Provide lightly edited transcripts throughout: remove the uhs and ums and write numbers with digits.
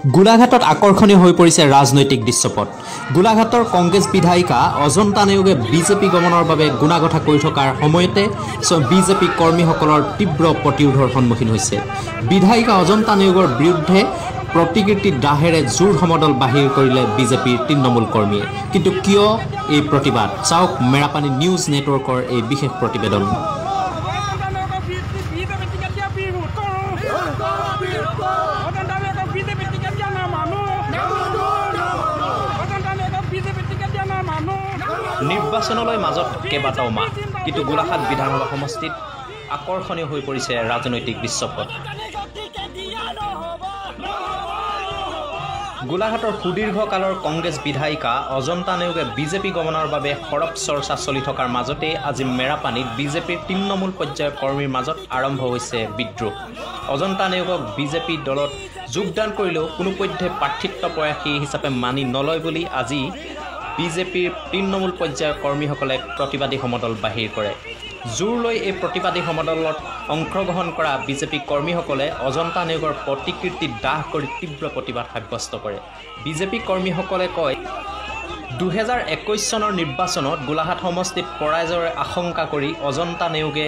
গোলাঘাটত আকৰ্ষণীয় হৈ পৰিছে ৰাজনৈতিক দৃশ্যপট। গোলাঘাটৰ কংগ্ৰেছ বিধায়িকা অজন্তা নেওগে বিজেপি গমনৰ বাবে গুণাগঠা কৰি থকাৰ সময়তে বিজেপি কৰ্মীসকলৰ তীব্ৰ প্ৰতিৰোধৰ সন্মুখীন হৈছে। বিধায়িকা অজন্তা নেওগৰ বিৰুদ্ধে প্ৰতিকৃতি দাহেৰে জোৰ সমদল বাহিৰ কৰিলে বিজেপিৰ তৃণমূল কৰ্মীয়ে। কিন্তু কিয় এই প্ৰতিবাদ? চাওক মেৰাপানী নিউজ নেটৱৰ্কৰ এই বিশেষ প্ৰতিবেদন। নিৰ্বাচনলৈ মাজত কেইবাটাও মাহ, কিন্তু গোলাঘাট বিধানসভা সমষ্টিত আকৰ্ষণীয় হৈ পৰিছে ৰাজনৈতিক দৃশ্যপট। গোলাঘাটৰ সুদীৰ্ঘকালৰ কংগ্ৰেছ বিধায়িকা অজন্তা নেওগে বিজেপি গমনৰ বাবে সৰব চৰ্চা চলি থকাৰ মাজতে আজি মেৰাপানীত বিজেপিৰ তৃণমূল পৰ্যায়ৰ কৰ্মীৰ মাজত আৰম্ভ হৈছে বিদ্ৰোহ। অজন্তা নেওগক বিজেপি দলত যোগদান কৰিলেও কোনোপধ্যে প্ৰাৰ্থিত্ব প্ৰয়াসী হিচাপে মানি নলয় বুলি আজি বিজেপিৰ তৃণমূল পৰ্যায়ৰ কৰ্মীসকলে প্ৰতিবাদী সমদল বাহিৰ কৰে। জোৰ লৈ এই প্ৰতিবাদী সমদলত অংশগ্ৰহণ কৰা বিজেপি কৰ্মীসকলে অজন্তা নেওগৰ প্ৰতিকৃতি দাহ কৰি তীব্ৰ প্ৰতিবাদ সাব্যস্ত কৰে। বিজেপি কৰ্মীসকলে কয়, 2021 চনৰ নিৰ্বাচনত গোলাঘাট সমষ্টিত পৰাজয়ৰ আশংকা কৰি অজন্তা নেওগে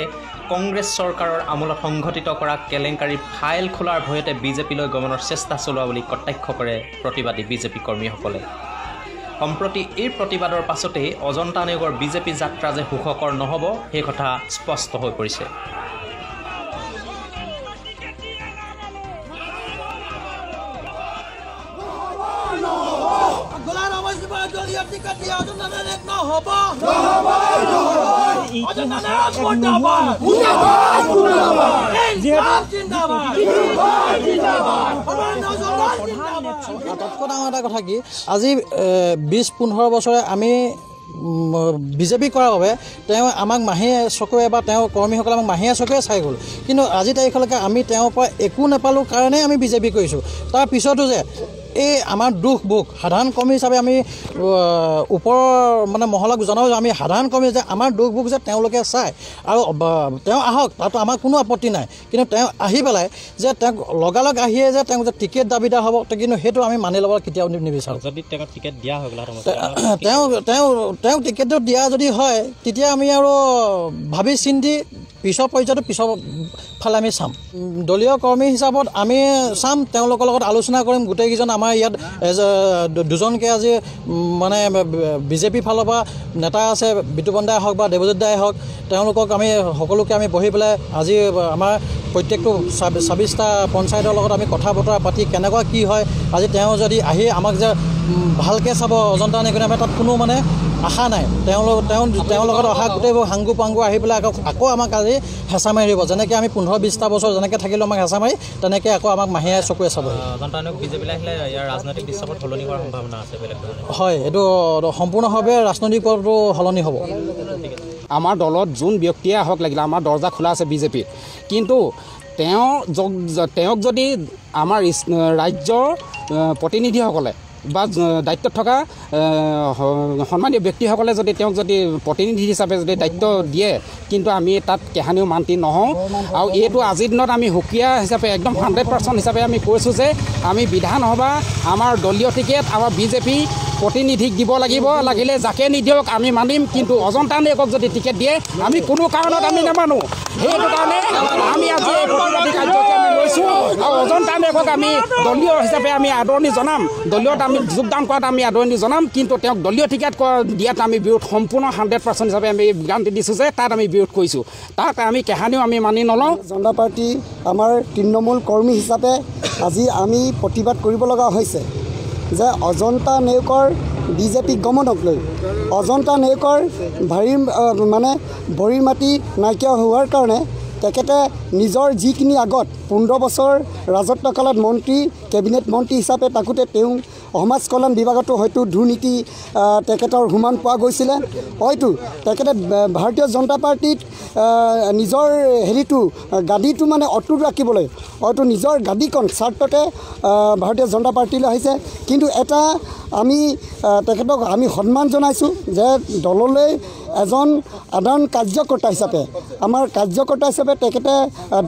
কংগ্ৰেছ চৰকাৰৰ আমোলত সংঘটিত কৰা কেলেংকাৰীৰ ফাইল খোলাৰ ভয়তে বিজেপিলৈ গমনৰ চেষ্টা চলোৱা বুলি কটাক্ষ কৰে প্ৰতিবাদী বিজেপি কৰ্মীসকলে। সম্প্ৰতি এই প্ৰতিবাদৰ পাছতেই অজন্তা নেওগৰ বিজেপি যাত্ৰা যে সুখকৰ নহ'ব সেই কথা স্পষ্ট হৈ পৰিছে। আটাইতকৈ ডাঙৰ এটা কথা কি, আজি 20-15 বছৰে আমি বিজেপি কৰাৰ বাবে তেওঁ আমাক মাহীয়ে চকুৱে বা তেওঁৰ কৰ্মীসকলে আমাক মাহীয়ে চকুৱে চাই গ'ল। কিন্তু আজি তাৰিখলৈকে আমি তেওঁৰ পৰা একো নাপালোঁ কাৰণেই আমি বিজেপি কৰিছোঁ। তাৰ পিছতো যে এই আমাৰ দুখ সাধাৰণ কৰ্মী হিচাপে আমি ওপৰৰ মহলাক জনাওঁ যে আমি সাধাৰণ কৰ্মী যে আমাৰ দুখ যে তেওঁলোকে চায় আৰু তেওঁ আহক, তাতো আমাৰ কোনো আপত্তি নাই। কিন্তু তেওঁ আহি পেলাই যে তেওঁক লগালগ আহিয়ে যে তেওঁক যে টিকেট দাবীদাৰ হ'ব, কিন্তু সেইটো আমি মানি ল'ব কেতিয়াও নিবিচাৰোঁ। যদি তেওঁক টিকেট দিয়া হয় তেওঁ টিকেটটো দিয়া যদি হয়, তেতিয়া আমি আৰু ভাবি চিন্তি পিছৰ পৰ্যায়টো পিছৰ ফালে আমি চাম। দলীয় কৰ্মী হিচাপত আমি চাম, তেওঁলোকৰ লগত আলোচনা কৰিম। গোটেইকেইজন আমাৰ ইয়াত দুজনকৈ আজি বিজেপি ফালৰ পৰা নেতা আছে, বিতুপন দাই হওক বা দেৱজিৎ দাই হওক, তেওঁলোকক আমি সকলোকে আমি বহি পেলাই আজি আমাৰ প্ৰত্যেকটো 26টা পঞ্চায়তৰ লগত আমি কথা বতৰা পাতি কেনেকুৱা কি হয়, আজি তেওঁ যদি আহি আমাক যে ভালকৈ চাব অজন্তা নেওগে, আমি তাত কোনো আশা নাই। তেওঁৰ লগত অহা গোটেইবোৰ হাংগু পাংগু আহি পেলাই আকৌ আমাক আজি হেঁচা মাৰি দিব। যেনেকৈ আমি 15-20টা বছৰ যেনেকৈ থাকিলোঁ আমাক হেঁচা মাৰি, তেনেকৈ আকৌ আমাক মাহীয়ে চকুৱে চাব। অজন্তা নেওগ বিজেপিলৈ আহিলে ইয়াৰ ৰাজনৈতিক দৃশ্যপট সলনি হোৱাৰ সম্ভাৱনা আছে? হয়, এইটো সম্পূৰ্ণভাৱে ৰাজনৈতিকটো সলনি হ'ব। আমাৰ দলত যোন ব্যক্তিয়ে আহক লাগিলে, আমাৰ দৰ্জা খোলা আছে বিজেপিত। কিন্তু তেওঁক যদি আমাৰ ৰাজ্যৰ প্ৰতিনিধিসকলে বা দায়িত্বত থকা সন্মানীয় ব্যক্তিসকলে যদি তেওঁক যদি প্ৰতিনিধি হিচাপে যদি দায়িত্ব দিয়ে, কিন্তু আমি তাত কেহানিও মান্তি নহওঁ। আৰু এইটো আজিৰ দিনত আমি সুকীয়া হিচাপে একদম 100% হিচাপে আমি কৈছোঁ যে আমি বিধানসভা আমাৰ দলীয় টিকেট আমাৰ বিজেপি প্ৰতিনিধিক দিব লাগিব, লাগিলে যাকে নিদিয়ক আমি মানিম। কিন্তু অজন্তা নেওগক যদি টিকেট দিয়ে আমি কোনো কাৰণত আমি নামানো। সেইটো কাৰণে আমি আজি এই প্ৰতিবাদী কাৰ্যসূচী আমি লৈছোঁ আৰু অজন্তা নেওগক আমি দলীয় হিচাপে আমি আদৰণি জনাম, দলীয়ত আমি যোগদান কৰাত আমি আদৰণি জনাম। কিন্তু তেওঁক দলীয় টিকেট দিয়াত আমি বিৰোধ সম্পূৰ্ণ 100% হিচাপে আমি গান্তি দিছোঁ যে তাত আমি বিৰোধ কৰিছোঁ। তাক আমি কেহানিও আমি মানি নলওঁ। জনতা পাৰ্টি আমাৰ তৃণমূল কৰ্মী হিচাপে আজি আমি প্ৰতিবাদ কৰিব লগা হৈছে যে অজন্তা নেওগৰ বিজেপি গমনক লৈ অজন্তা নেওগৰ ভৰিৰ মাটি নাইকিয়া হোৱাৰ কাৰণে তেখেতে নিজৰ যিখিনি আগত 15 বছৰ ৰাজত্বকালত মন্ত্ৰী, কেবিনেট মন্ত্ৰী হিচাপে থাকোঁতে তেওঁ সমাজ কল্যাণ বিভাগতো হয়তো দুৰ্নীতি তেখেতৰ সুমান পোৱা গৈছিলে। হয়তো তেখেতে ভাৰতীয় জনতা পাৰ্টিত নিজৰ গাদীটো অটুট ৰাখিবলৈ হয়তো নিজৰ গাদীখন স্বাৰ্থতে ভাৰতীয় জনতা পাৰ্টিলৈ আহিছে। কিন্তু এটা আমি তেখেতক আমি সন্মান জনাইছোঁ যে দললৈ এজন সাধাৰণ কাৰ্যকৰ্তা হিচাপে তেখেতে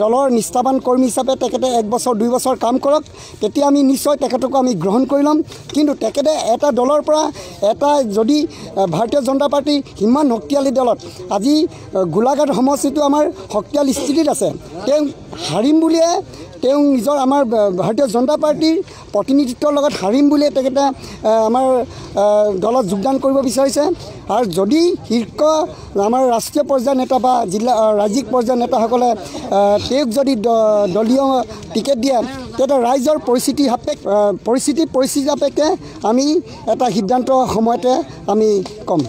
দলৰ নিষ্ঠাবান কৰ্মী হিচাপে তেখেতে 1 বছৰ 2 বছৰ কাম কৰক, তেতিয়া আমি নিশ্চয় তেখেতকো আমি গ্ৰহণ কৰি ল'ম। কিন্তু তেখেতে এটা দলৰ পৰা এটা যদি ভাৰতীয় জনতা পাৰ্টি সিমান শক্তিশালী দলত আজি গোলাঘাট সমষ্টিটো আমাৰ শক্তিশালী স্থিতিত আছে, তেওঁ হাৰিম বুলিয়ে তেওঁ নিজৰ আমাৰ ভাৰতীয় জনতা পাৰ্টিৰ প্ৰতিনিধিত্বৰ লগত হাৰিম বুলিয়ে তেখেতে আমাৰ দলত যোগদান কৰিব বিচাৰিছে। আৰু যদি শীৰ্ষ আমাৰ ৰাষ্ট্ৰীয় পৰ্যায়ৰ নেতা বা জিলা ৰাজ্যিক পৰ্যায়ৰ নেতাসকলে তেওঁক যদি দলীয় টিকেট দিয়ে, তেতিয়া ৰাইজৰ পৰিস্থিতি সাপেক্ষে আমি এটা সিদ্ধান্ত সময়তে আমি ক'ম।